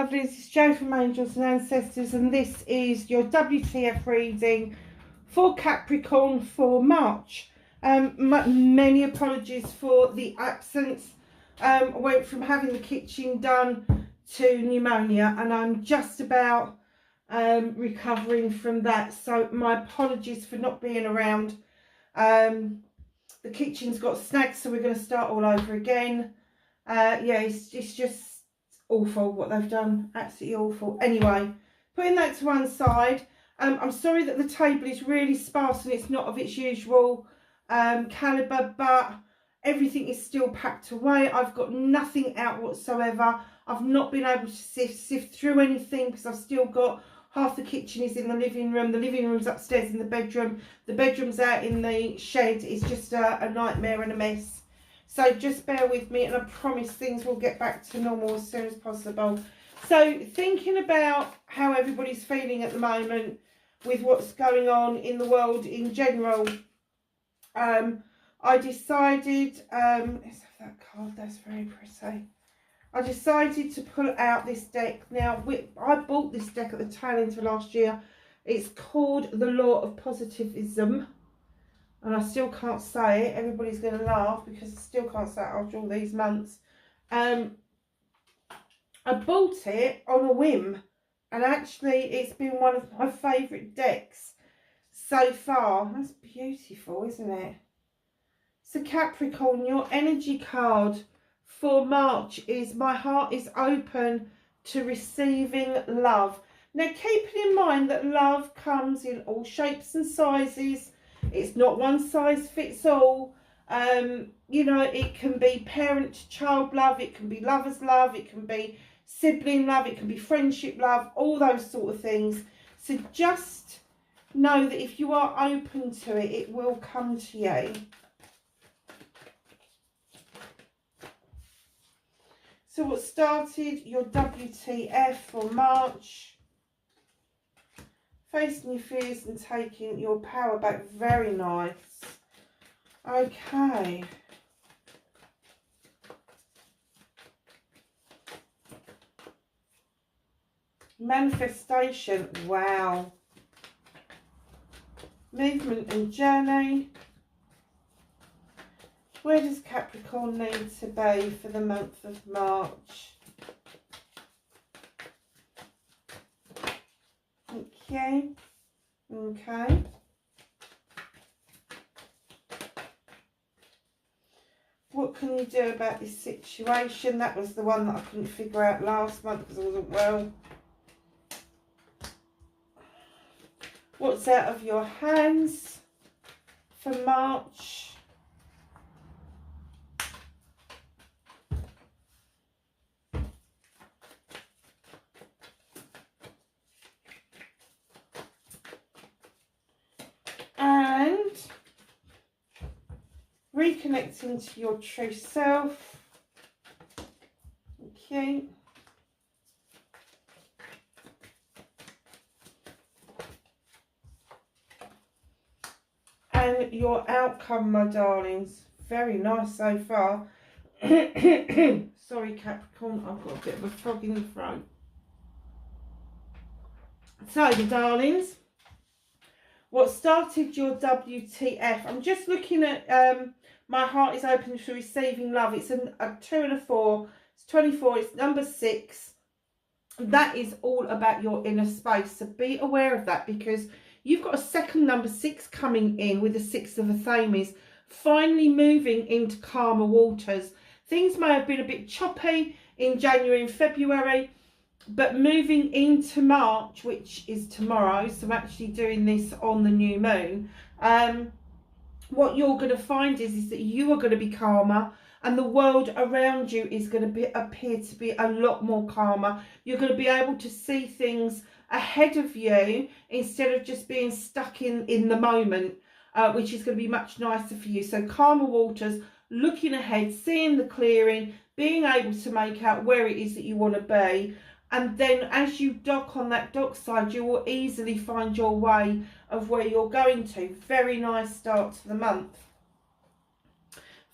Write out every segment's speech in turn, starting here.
lovelies, it's Jo from Angels and Ancestors, and this is your WTF reading for Capricorn for March. Many apologies for the absence. I went from having the kitchen done to pneumonia, and I'm just about recovering from that, so my apologies for not being around. The kitchen's got snags, so we're going to start all over again. Yeah, it's just awful what they've done, absolutely awful. Anyway, putting that to one side, I'm sorry that the table is really sparse and it's not of its usual calibre, but everything is still packed away. I've got nothing out whatsoever. I've not been able to sift through anything because I've still got half the kitchen is in the living room room's upstairs in the bedroom's out in the shed. It's just a nightmare and a mess. So just bear with me, and I promise things will get back to normal as soon as possible. So thinking about how everybody's feeling at the moment with what's going on in the world in general, I decided, let's have that card, that's very pretty. I decided to pull out this deck. Now, I bought this deck at the tail end of last year. It's called The Law of Positivism. And I still can't say it. Everybody's going to laugh because I still can't say it after all these months. I bought it on a whim. And actually, it's been one of my favourite decks so far. That's beautiful, isn't it? So Capricorn, your energy card for March is my heart is open to receiving love. Now, keeping in mind that love comes in all shapes and sizes. It's not one size fits all. You know, it can be parent to child love, it can be lover's love, it can be sibling love, it can be friendship love, all those sort of things. So just know that if you are open to it, it will come to you. So what started your WTF for March? Facing your fears and taking your power back. Very nice. Okay. Manifestation. Wow. Movement and journey. Where does Capricorn need to be for the month of March? Okay. Okay. What can you do about this situation? That was the one that I couldn't figure out last month because I wasn't well. What's out of your hands for March? And reconnecting to your true self. Okay. And your outcome, my darlings. Very nice so far. Sorry, Capricorn, I've got a bit of a frog in the throat. So, the darlings, what started your WTF? I'm just looking at my heart is open to receiving love. It's a 2 and a 4. It's 24. It's number 6. That is all about your inner space. So be aware of that, because you've got a second number 6 coming in with the 6 of Athames, finally moving into calmer waters. Things may have been a bit choppy in January and February, but moving into March, which is tomorrow, so I'm actually doing this on the new moon, what you're going to find is that you are going to be calmer, and the world around you is going to appear to be a lot more calmer. You're going to be able to see things ahead of you instead of just being stuck in the moment, which is going to be much nicer for you. So calmer waters, looking ahead, seeing the clearing, being able to make out where it is that you want to be. And then as you dock on that dock side, you will easily find your way of where you're going to. Very nice start to the month.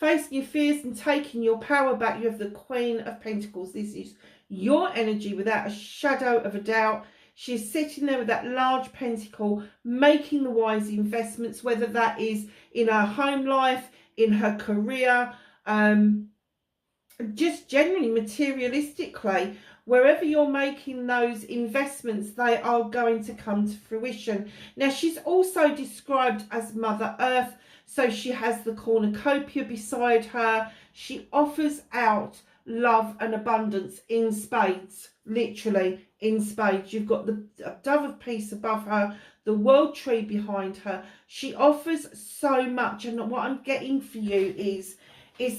Facing your fears and taking your power back, you have the Queen of Pentacles. This is your energy without a shadow of a doubt. She's sitting there with that large pentacle, making the wise investments, whether that is in her home life, in her career, just generally materialistically. Wherever you're making those investments, they are going to come to fruition. Now, she's also described as Mother Earth, so she has the cornucopia beside her. She offers out love and abundance in spades, literally in spades. You've got the dove of peace above her, the world tree behind her. She offers so much, and what I'm getting for you is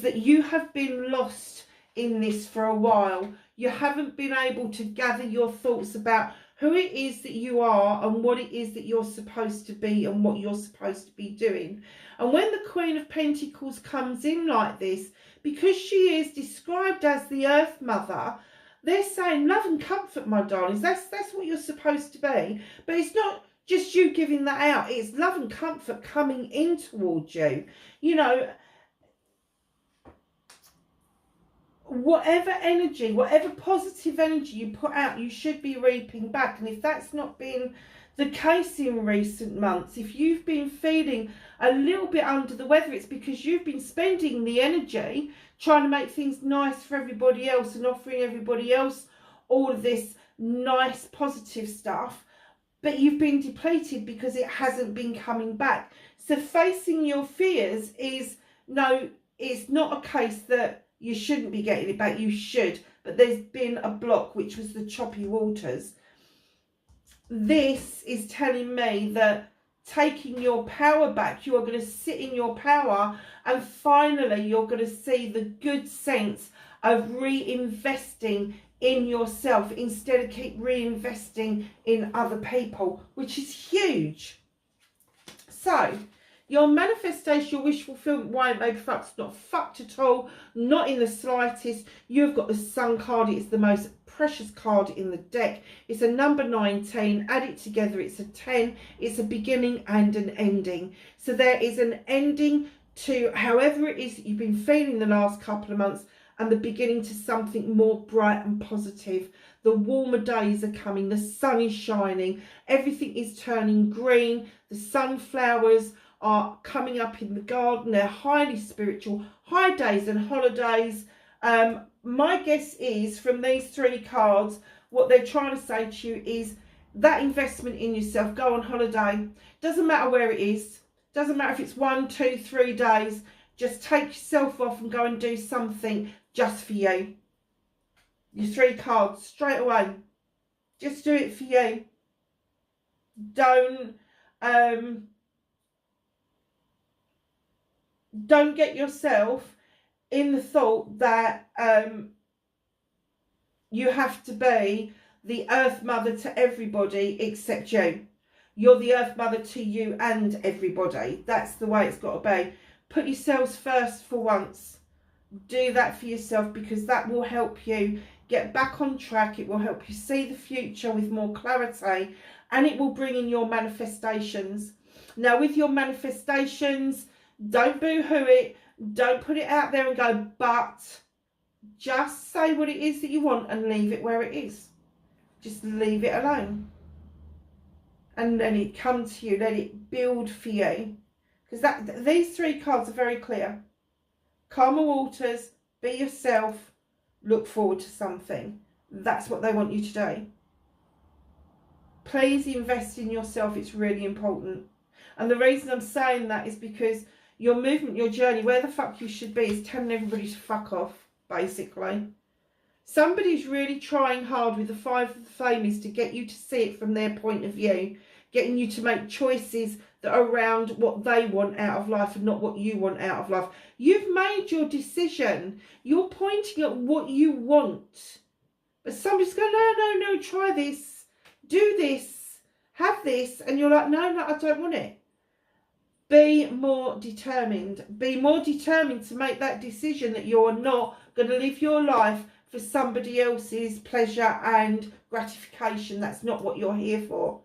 that you have been lost in this for a while. You haven't been able to gather your thoughts about who it is that you are and what it is that you're supposed to be and what you're supposed to be doing. And when the Queen of Pentacles comes in like this, because she is described as the Earth Mother, they're saying love and comfort, my darlings. That's what you're supposed to be. But it's not just you giving that out. It's love and comfort coming in towards you. You know, whatever energy, whatever positive energy you put out, you should be reaping back. And if that's not been the case in recent months, if you've been feeling a little bit under the weather, it's because you've been spending the energy trying to make things nice for everybody else and offering everybody else all of this nice positive stuff, but you've been depleted because it hasn't been coming back. So facing your fears is, no, it's not a case that you shouldn't be getting it back. You should, but there's been a block, which was the choppy waters. This is telling me that taking your power back, you are going to sit in your power, and finally you're going to see the good sense of reinvesting in yourself instead of keep reinvesting in other people, which is huge. So your manifestation, your wish fulfillment, why it may be fucked, it's not fucked at all, not in the slightest. You've got the Sun card. It's the most precious card in the deck. It's a number 19. Add it together, it's a 10. It's a beginning and an ending. So there is an ending to however it is that you've been feeling the last couple of months, and the beginning to something more bright and positive. The warmer days are coming. The sun is shining. Everything is turning green. The sunflowers are coming up in the garden. They're highly spiritual. High days and holidays. My guess is from these three cards, what they're trying to say to you is that investment in yourself. Go on holiday. Doesn't matter where it is. Doesn't matter if it's 1, 2, 3 days. Just take yourself off and go and do something just for you. Your three cards straight away. Just do it for you. Don't get yourself in the thought that you have to be the Earth Mother to everybody except you. You're the Earth Mother to you and everybody. That's the way it's got to be. Put yourselves first for once. Do that for yourself, because that will help you get back on track. It will help you see the future with more clarity, and it will bring in your manifestations. Now, with your manifestations, don't boo-hoo it. Don't put it out there and go, but just say what it is that you want and leave it where it is. Just leave it alone. And let it come to you. Let it build for you. Because these three cards are very clear. Calmer waters, be yourself, look forward to something. That's what they want you to do. Please invest in yourself. It's really important. And the reason I'm saying that is because your movement, your journey, where the fuck you should be is telling everybody to fuck off, basically. Somebody's really trying hard with the Five of the Flamies to get you to see it from their point of view, getting you to make choices that are around what they want out of life and not what you want out of life. You've made your decision. You're pointing at what you want. But somebody's going, no, try this, do this, have this. And you're like, no, I don't want it. Be more determined. Be more determined to make that decision that you're not going to live your life for somebody else's pleasure and gratification. That's not what you're here for.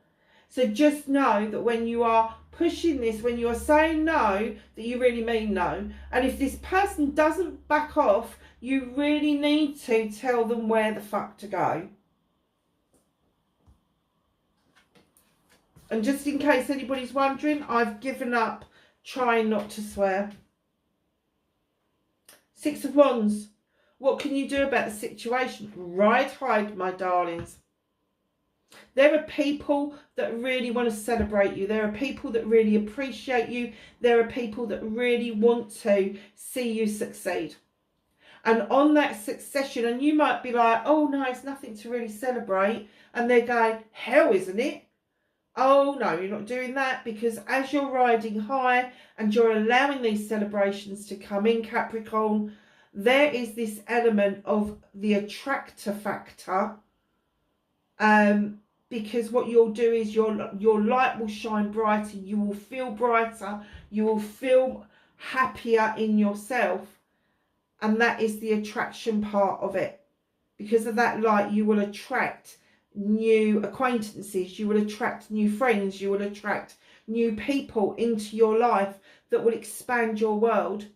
So just know that when you are pushing this, when you are saying no, that you really mean no. And if this person doesn't back off, you really need to tell them where the fuck to go. And just in case anybody's wondering, I've given up trying not to swear. Six of Wands. What can you do about the situation? Ride hide, my darlings. There are people that really want to celebrate you. There are people that really appreciate you. There are people that really want to see you succeed. And on that succession, and you might be like, oh no, it's nothing to really celebrate. And they're going, hell, isn't it? Oh no, you're not doing that, because as you're riding high and you're allowing these celebrations to come in, Capricorn, there is this element of the attractor factor. Because what you'll do is your light will shine brighter, you will feel brighter, you will feel happier in yourself. And that is the attraction part of it. Because of that light, you will attract new acquaintances, you will attract new friends, you will attract new people into your life that will expand your world.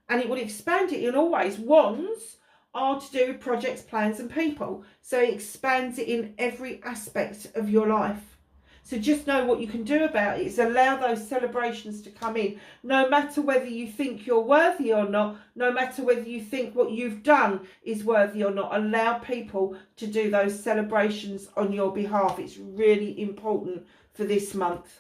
And it will expand it in all ways. Wands are to do with projects, plans and people. So it expands it in every aspect of your life. So just know what you can do about it is allow those celebrations to come in. No matter whether you think you're worthy or not, no matter whether you think what you've done is worthy or not, allow people to do those celebrations on your behalf. It's really important for this month.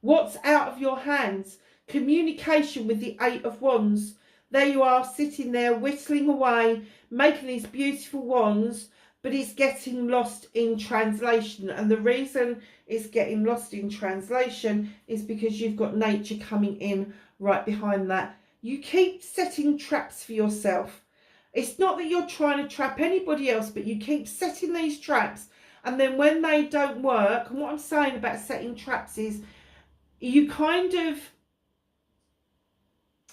What's out of your hands? Communication with the Eight of Wands. There you are, sitting there, whittling away, making these beautiful wands, but it's getting lost in translation. And the reason it's getting lost in translation is because you've got nature coming in right behind that. You keep setting traps for yourself. It's not that you're trying to trap anybody else, but you keep setting these traps. And then when they don't work, and what I'm saying about setting traps is you kind of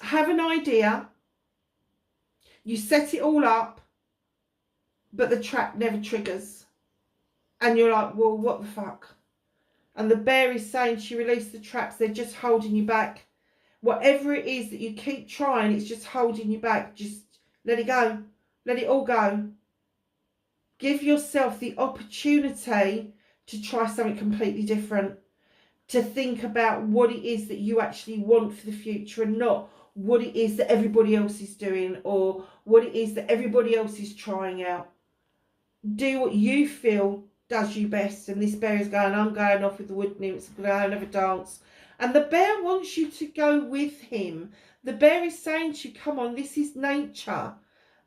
have an idea, you set it all up, but the trap never triggers. And you're like, well, what the fuck? And the bear is saying she released the traps, they're just holding you back. Whatever it is that you keep trying, it's just holding you back. Just let it go. Let it all go. Give yourself the opportunity to try something completely different. To think about what it is that you actually want for the future and not what it is that everybody else is doing or what it is that everybody else is trying out. Do what you feel does you best. And this bear is going, I'm going off with the wood nymphs, I'm going to have a dance. And the bear wants you to go with him. The bear is saying to you, come on, this is nature.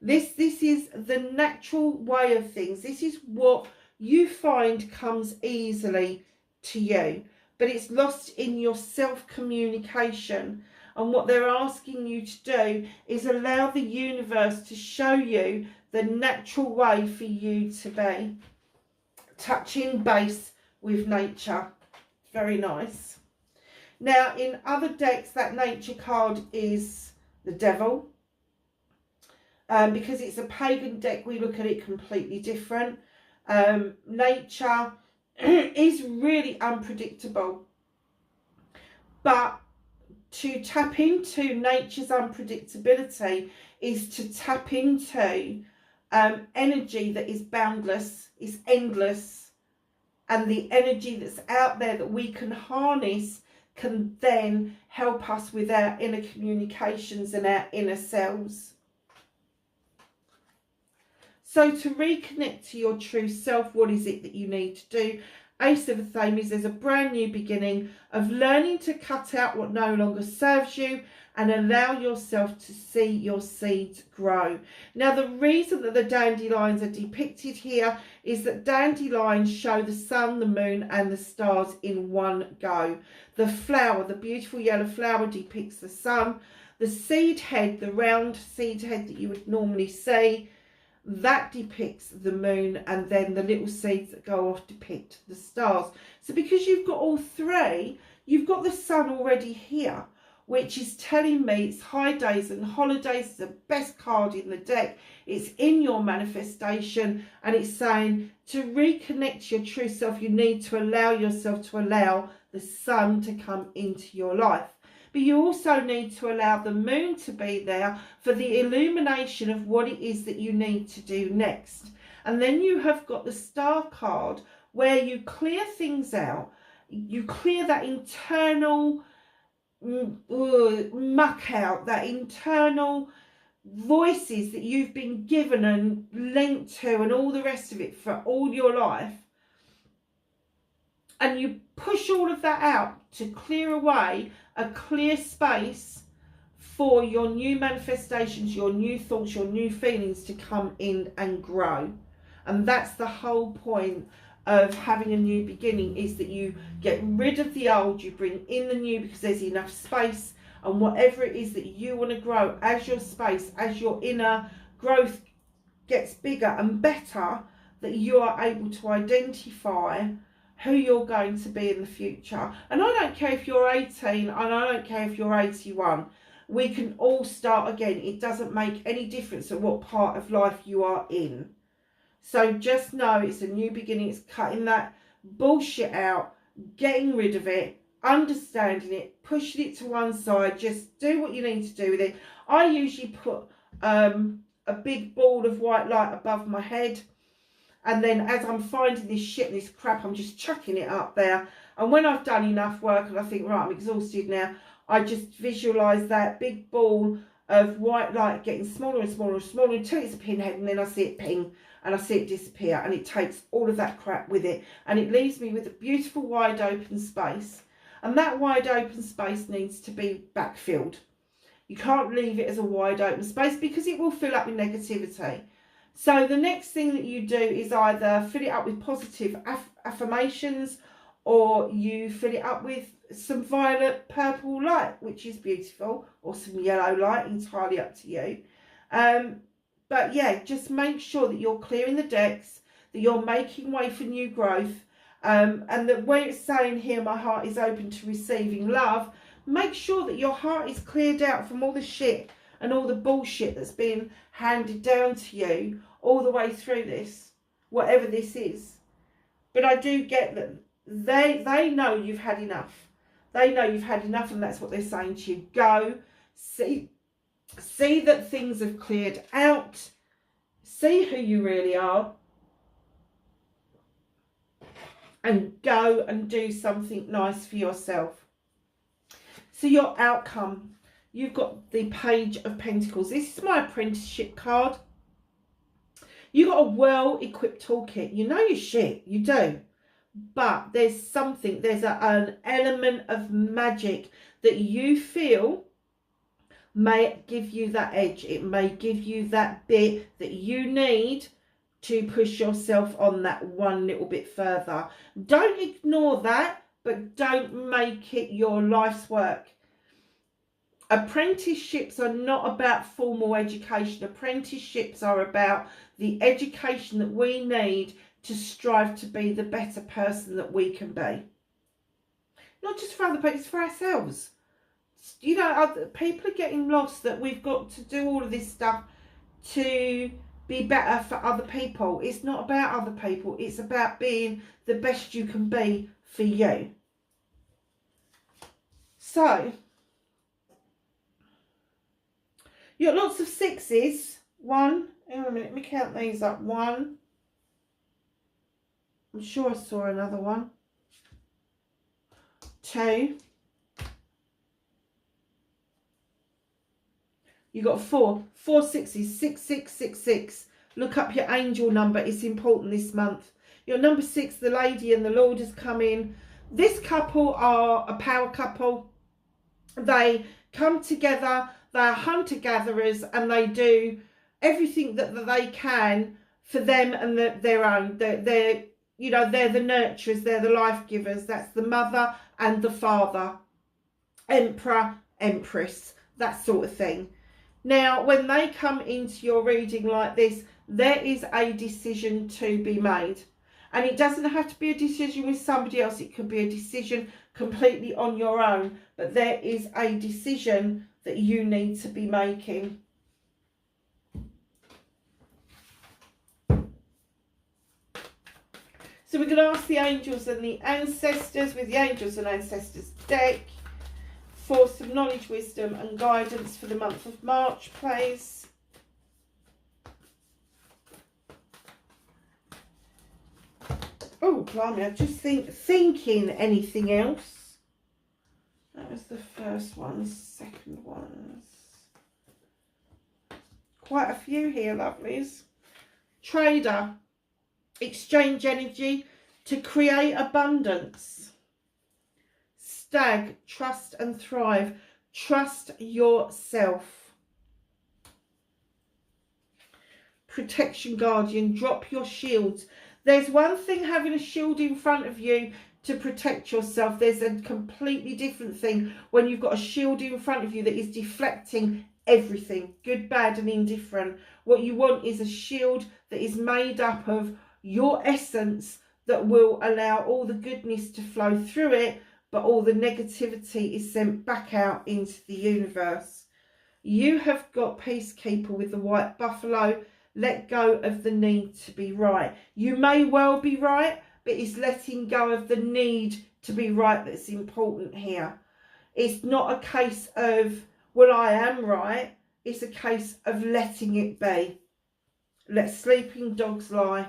This is the natural way of things. This is what you find comes easily to you. But it's lost in your self-communication. And what they're asking you to do is allow the universe to show you the natural way for you to be. Touching base with nature. Very nice. Now, in other decks, that nature card is the devil. Because it's a pagan deck, we look at it completely different. Nature is really unpredictable. But to tap into nature's unpredictability is to tap into energy that is boundless, is endless, and the energy that's out there that we can harness can then help us with our inner communications and our inner selves. So to reconnect to your true self, what is it that you need to do? Ace of Athame, there's a brand new beginning of learning to cut out what no longer serves you and allow yourself to see your seeds grow. Now, the reason that the dandelions are depicted here is that dandelions show the sun, the moon and the stars in one go. The flower, the beautiful yellow flower, depicts the sun. The seed head, the round seed head that you would normally see, that depicts the moon, and then the little seeds that go off depict the stars. So because you've got all three, you've got the sun already here. which is telling me it's high days and holidays. It's the best card in the deck. It's in your manifestation, and it's saying to reconnect to your true self, you need to allow yourself to allow the sun to come into your life. But you also need to allow the moon to be there for the illumination of what it is that you need to do next. And then you have got the star card where you clear things out. You clear that internal muck out, that internal voices that you've been given and linked to and all the rest of it for all your life. And you push all of that out to clear away a clear space for your new manifestations, your new thoughts, your new feelings to come in and grow. And that's the whole point of having a new beginning, is that you get rid of the old, you bring in the new, because there's enough space. And whatever it is that you want to grow, as your space, as your inner growth gets bigger and better, that you are able to identify who you're going to be in the future. And I don't care if you're 18 and I don't care if you're 81. We can all start again. It doesn't make any difference at what part of life you are in. So just know it's a new beginning. It's cutting that bullshit out, getting rid of it, understanding it, pushing it to one side. Just do what you need to do with it. I usually put a big ball of white light above my head, and then as I'm finding this shit and this crap, I'm just chucking it up there. And when I've done enough work and I think, right, I'm exhausted now, I just visualise that big ball of white light getting smaller and smaller and smaller until it's a pinhead, and then I see it ping and I see it disappear, and it takes all of that crap with it, and it leaves me with a beautiful wide open space. And that wide open space needs to be backfilled. You can't leave it as a wide open space because it will fill up with negativity. So the next thing that you do is either fill it up with positive affirmations, or you fill it up with some violet purple light, which is beautiful, or some yellow light, entirely up to you. But yeah, just make sure that you're clearing the decks, that you're making way for new growth, and that where it's saying here, my heart is open to receiving love, make sure that your heart is cleared out from all the shit and all the bullshit that's been handed down to you all the way through this, whatever this is. But I do get that they know you've had enough. They know you've had enough, and that's what they're saying to you. Go, see that things have cleared out, see who you really are, and go and do something nice for yourself. So your outcome, you've got the Page of Pentacles. This is my apprenticeship card. You've got a well-equipped toolkit. You know your shit, you do. But there's something, there's an element of magic that you feel may give you that edge. It may give you that bit that you need to push yourself on that one little bit further. Don't ignore that, but don't make it your life's work. Apprenticeships are not about formal education. Apprenticeships are about the education that we need to strive to be the better person that we can be. Not just for other people, it's for ourselves. You know, people are getting lost that we've got to do all of this stuff to be better for other people. It's not about other people. It's about being the best you can be for you. So, you got lots of sixes. One, hang on a minute, let me count these up. One. I'm sure I saw another one. Two. You got four sixes. 6666. Look up your angel number. It's important this month. Your number 6, the lady and the Lord has come in. This couple are a power couple. They come together. They're hunter-gatherers, and they do everything that they can for them and their own. They're you know, they're the nurturers, they're the life givers. That's the mother and the father. Emperor, empress, that sort of thing. Now, when they come into your reading like this, there is a decision to be made. And it doesn't have to be a decision with somebody else. It could be a decision completely on your own. But there is a decision that you need to be making. So we're going to ask the angels and the ancestors with the angels and ancestors deck for some knowledge, wisdom and guidance for the month of March, please. Oh, blimey, I'm just thinking anything else. That was the first one, second ones. Quite a few here, lovelies. Trader, exchange energy to create abundance. Stag, trust and thrive. Trust yourself. Protection guardian, drop your shields. There's one thing having a shield in front of you to protect yourself. There's a completely different thing when you've got a shield in front of you that is deflecting everything, good, bad and indifferent. What you want is a shield that is made up of your essence that will allow all the goodness to flow through it, but all the negativity is sent back out into the universe. You have got Peacekeeper with the white buffalo. Let go of the need to be right. You may well be right, but it's letting go of the need to be right that's important here. It's not a case of, well, I am right. It's a case of letting it be. Let sleeping dogs lie.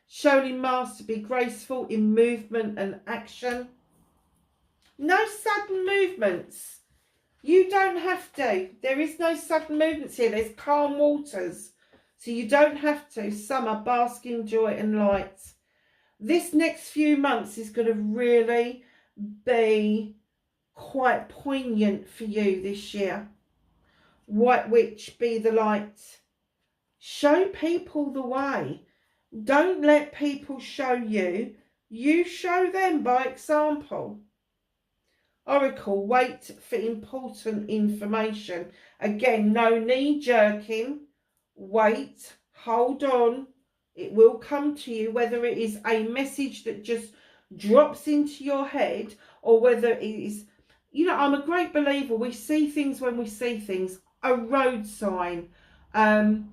Shaolin Master, be graceful in movement and action. No sudden movements. You don't have to. There is no sudden movements here. There's calm waters. So you don't have to. Summer, bask in joy and light. This next few months is going to really be quite poignant for you this year. White Witch, be the light. Show people the way. Don't let people show you. You show them by example. Oracle, wait for important information. Again, no knee-jerking. Wait, hold on. It will come to you, whether it is a message that just drops into your head or whether it is, you know, I'm a great believer. We see things when we see things. A road sign, a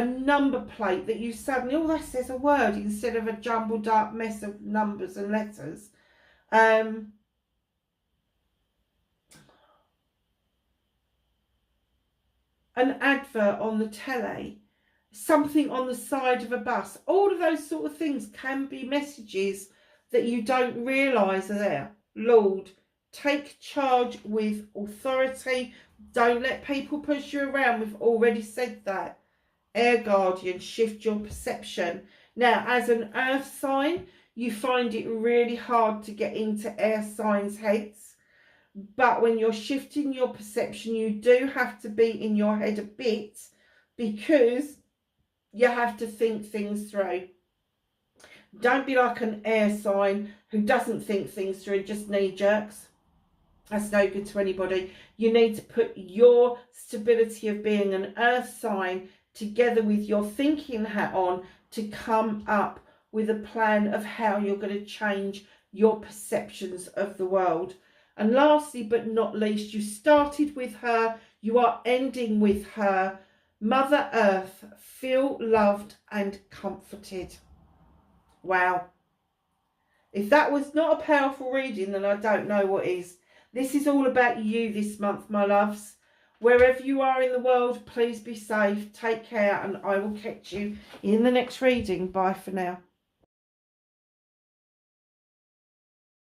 number plate that you suddenly, oh, that says a word instead of a jumbled up mess of numbers and letters. An advert on the telly, something on the side of a bus. All of those sort of things can be messages that you don't realise are there. Lord, take charge with authority. Don't let people push you around. We've already said that. Air Guardian, shift your perception. Now, as an earth sign, you find it really hard to get into air signs' heads. But when you're shifting your perception, you do have to be in your head a bit because you have to think things through. Don't be like an air sign who doesn't think things through and just knee jerks. That's no good to anybody. You need to put your stability of being an earth sign together with your thinking hat on to come up with a plan of how you're going to change your perceptions of the world. And lastly, but not least, you started with her, you are ending with her. Mother Earth, feel loved and comforted. Wow. If that was not a powerful reading, then I don't know what is. This is all about you this month, my loves. Wherever you are in the world, please be safe, take care, and I will catch you in the next reading. Bye for now.